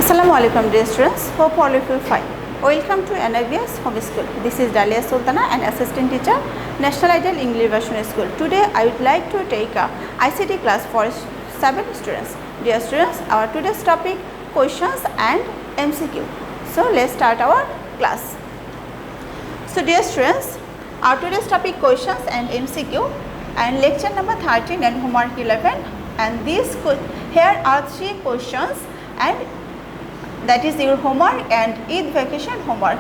Assalamualaikum dear students, hope all of you fine. Welcome to NIVS Home School. This is Dalia Sultana, an assistant teacher, National Ideal English Version School. Today I would like to take a ICT class for 7 students. Dear students, our today's topic questions and MCQ. So let's start our class. So dear students, our today's topic questions and MCQ and lecture number 13 and homework 11, and here are 3 questions and that is your homework and Eid vacation homework.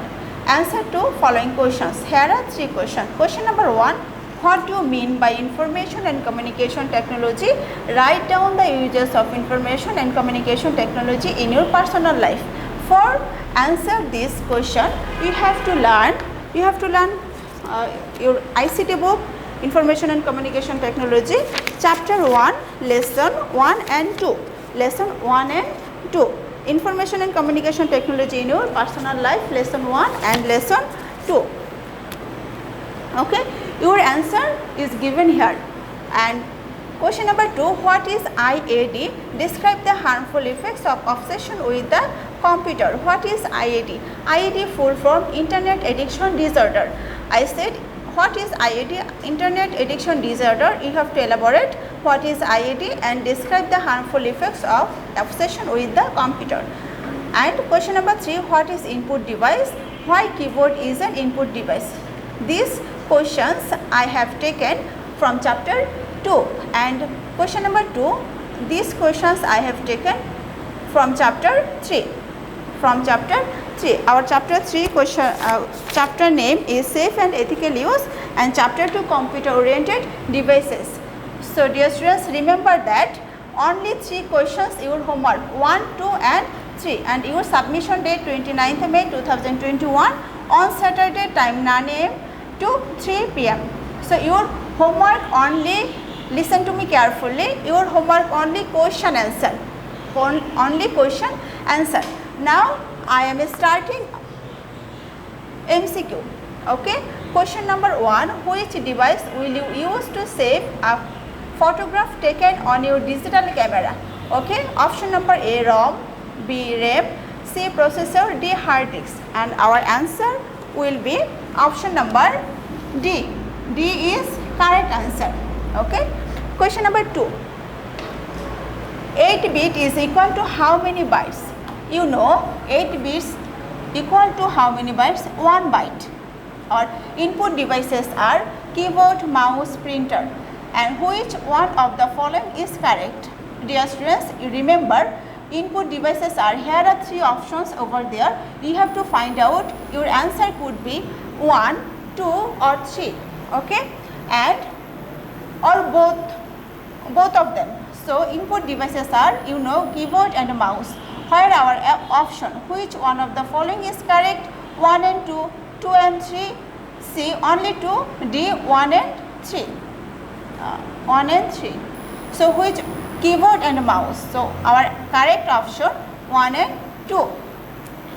Answer to following questions. Here are 3 questions. Question number 1. What do you mean by information and communication technology? Write down the uses of information and communication technology in your personal life. For answer this question, you have to learn your ICT book, Information and Communication Technology, chapter 1, lesson 1 and 2. Lesson 1 and 2. Information and Communication Technology in your personal life, lesson 1 and lesson 2. Okay, your answer is given here. And question number 2, what is IAD? Describe the harmful effects of obsession with the computer. What is IAD? IAD full form Internet Addiction Disorder. I said what is IAD? Internet Addiction Disorder. You have to elaborate what is IAD and describe the harmful effects of obsession with the computer. And question number 3, what is input device? Why keyboard is an input device? These questions I have taken from chapter 2, and question number 2, these questions I have taken from chapter 3. Our chapter 3 question chapter name is Safe and Ethical Use, and chapter 2 Computer Oriented Devices. So dear students, remember that only 3 questions your homework 1, 2 and 3, and your submission date 29th May 2021 on Saturday, time 9 am to 3 pm. So your homework only, listen to me carefully, your homework only question answer. Only question answer. Now I am starting MCQ. Okay. Question number 1, which device will you use to save a photograph taken on your digital camera? Okay. Option number A, ROM, B, RAM, C, processor, D, hard disk, and our answer will be option number D. D is correct answer. Okay. Question number 2, 8-bit is equal to how many bytes? You know 8 bits equal to how many bytes? 1 byte. Or input devices are keyboard, mouse, printer, and which one of the following is correct? Dear students, you remember input devices are, here are 3 options over there. You have to find out, your answer could be 1, 2 or 3. Okay, and or both of them. So input devices are, you know, keyboard and mouse. Where our option, which one of the following is correct? 1 and 2, 2 and 3, C only 2, D 1 and 3. 1 and 3. So which keyboard and mouse? So our correct option 1 and 2.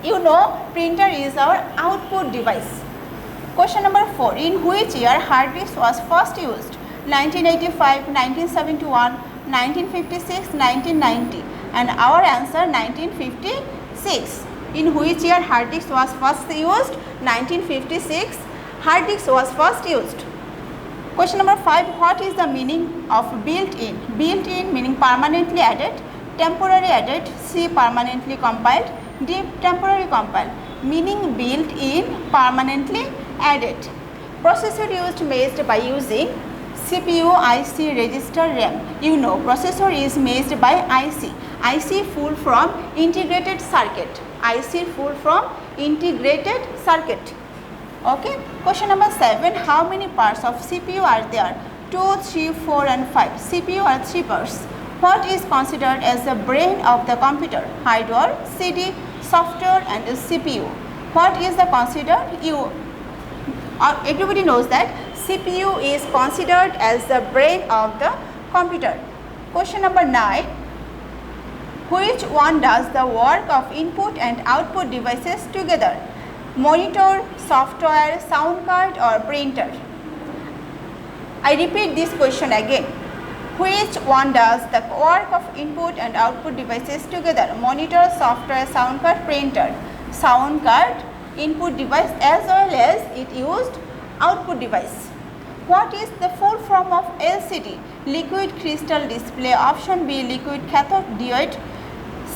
You know printer is our output device. Question number 4, in which year hard disk was first used? 1985, 1971, 1956, 1990. And our answer 1956. In which year hard disk was first used? 1956. Hard disk was first used. Question number 5, what is the meaning of built-in? Built-in meaning permanently added, temporary added, C, permanently compiled, D, temporary compiled. Meaning built-in, permanently added. Processor used matched by using CPU, IC, register, RAM. You know processor is matched by IC. IC full from integrated circuit. IC full from integrated circuit. Okay. Question number 7, how many parts of CPU are there? 2, 3, 4 and 5. CPU are 3 parts. What is considered as the brain of the computer? Hardware, CD, software and CPU. What is the considered? Everybody knows that CPU is considered as the brain of the computer. Question number 9, which one does the work of input and output devices together? Monitor, software, sound card or printer? I repeat this question again. Which one does the work of input and output devices together? Monitor, software, sound card, printer. Sound card, input device as well as it used output device. What is the full form of LCD? Liquid crystal display. Option B, liquid cathode diode.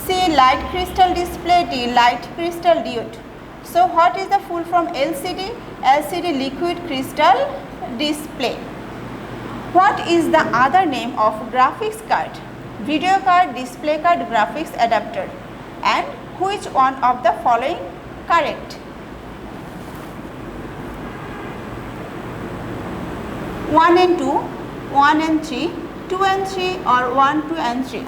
C, light crystal display. D, light crystal diode. So what is the full form LCD? LCD, liquid crystal display. What is the other name of graphics card? Video card, display card, graphics adapter. And which one of the following correct? 1 and 2, 1 and 3, 2 and 3 or 1, 2 and 3.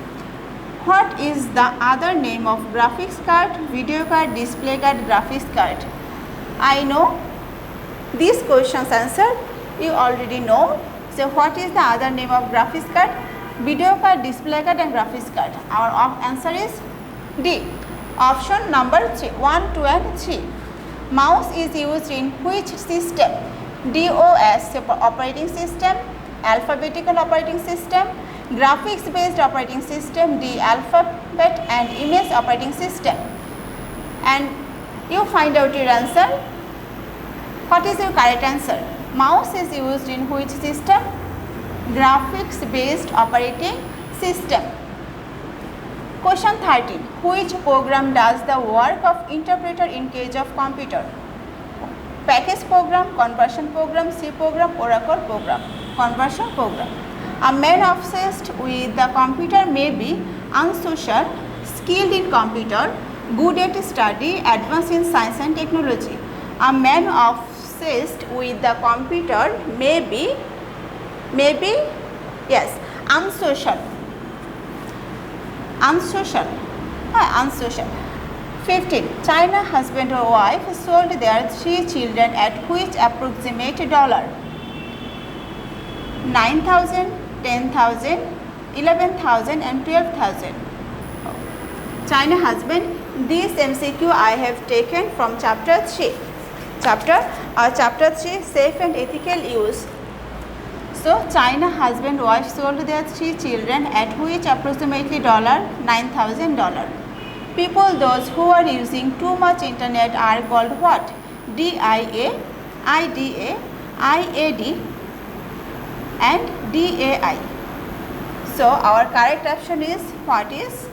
What is the other name of graphics card, video card, display card, graphics card? I know these questions answer you already know. So what is the other name of graphics card? Video card, display card and graphics card. Our answer is D. Option number 3, 1, 2 and 3. Mouse is used in which system? DOS operating system, alphabetical operating system, graphics based operating system, D, alphabet and image operating system. And you find out your answer. What is your correct answer? Mouse is used in which system? Graphics based operating system. Question 13. Which program does the work of interpreter in case of computer? Package program, conversion program, C program, Oracle program. Conversion program. A man obsessed with the computer may be unsocial, skilled in computer, good at study, advanced in science and technology. A man obsessed with the computer may be yes, unsocial. Unsocial. 15. China husband or wife sold their 3 children at which approximate dollar? 9,000, 10,000, 11,000 and 12,000. China husband. This MCQ I have taken from chapter 3. Chapter 3, safe and ethical use. So China husband wife sold their 3 children at which approximately $9,000. People those who are using too much internet are called what? DIA, IDA, IAD and DAI. So our correct option is what is?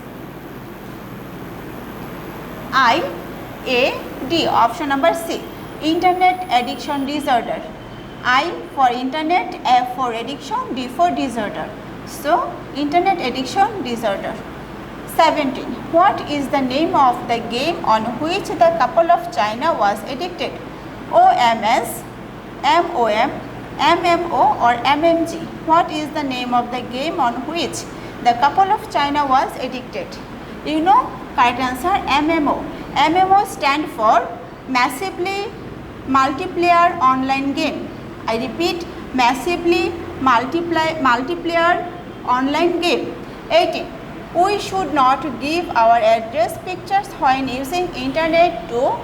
IAD, option number C. Internet addiction disorder. I for internet, F for addiction, D for disorder. So internet addiction disorder. 17. What is the name of the game on which the couple of China was addicted? OMS, MOM, MMO or MMG. What is the name of the game on which the couple of China was addicted? You know, correct answer MMO. MMO stand for massively multiplayer online game. I repeat, massively multiplayer online game. 18. We should not give our address pictures when using internet to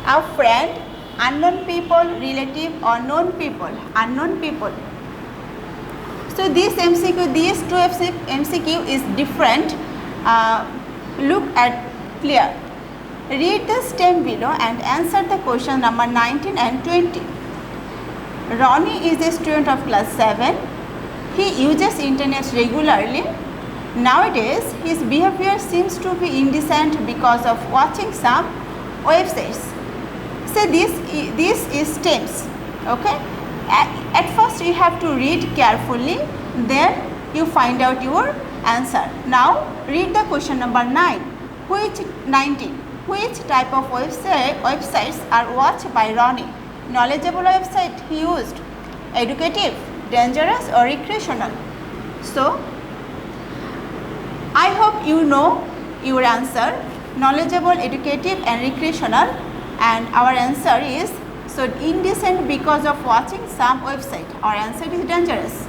a friend, unknown people, relative or known people, unknown people. So this MCQ, these two MCQ is different. Look at clear. Read the stem below and answer the question number 19 and 20. Ronnie is a student of class 7. He uses internet regularly. Nowadays, his behavior seems to be indecent because of watching some websites. So this is stems. Okay. At first, you have to read carefully. Then you find out your answer. Now, read the question number 9. Which type of websites are watched by Ronnie? Knowledgeable website he used, educative, dangerous or recreational. So, I hope you know your answer, knowledgeable, educative and recreational, and our answer is so indecent because of watching some website. Our answer is dangerous.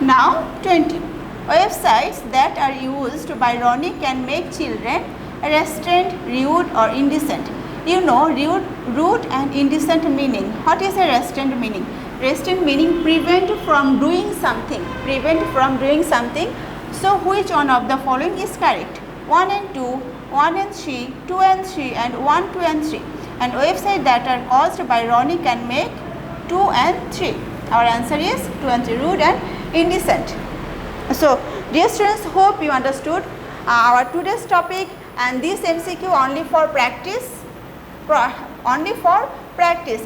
Now 20. Websites that are used by Ronnie can make children restrained, rude or indecent. You know rude and indecent meaning. What is a restrained meaning? Restrain meaning prevent from doing something. Prevent from doing something. So which one of the following is correct? 1 and 2, 1 and 3, 2 and 3 and 1, 2 and 3. And websites that are caused by Ronnie can make 2 and 3. Our answer is 2 and 3, rude and indecent. So dear students, hope you understood our today's topic, and this MCQ only for practice.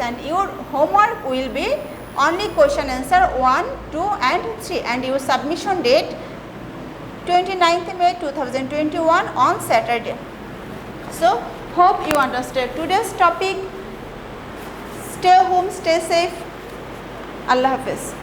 And your homework will be only question answer 1, 2 and 3, and your submission date 29th May 2021 on Saturday. So hope you understood today's topic. Stay home, stay safe. Allah Hafiz.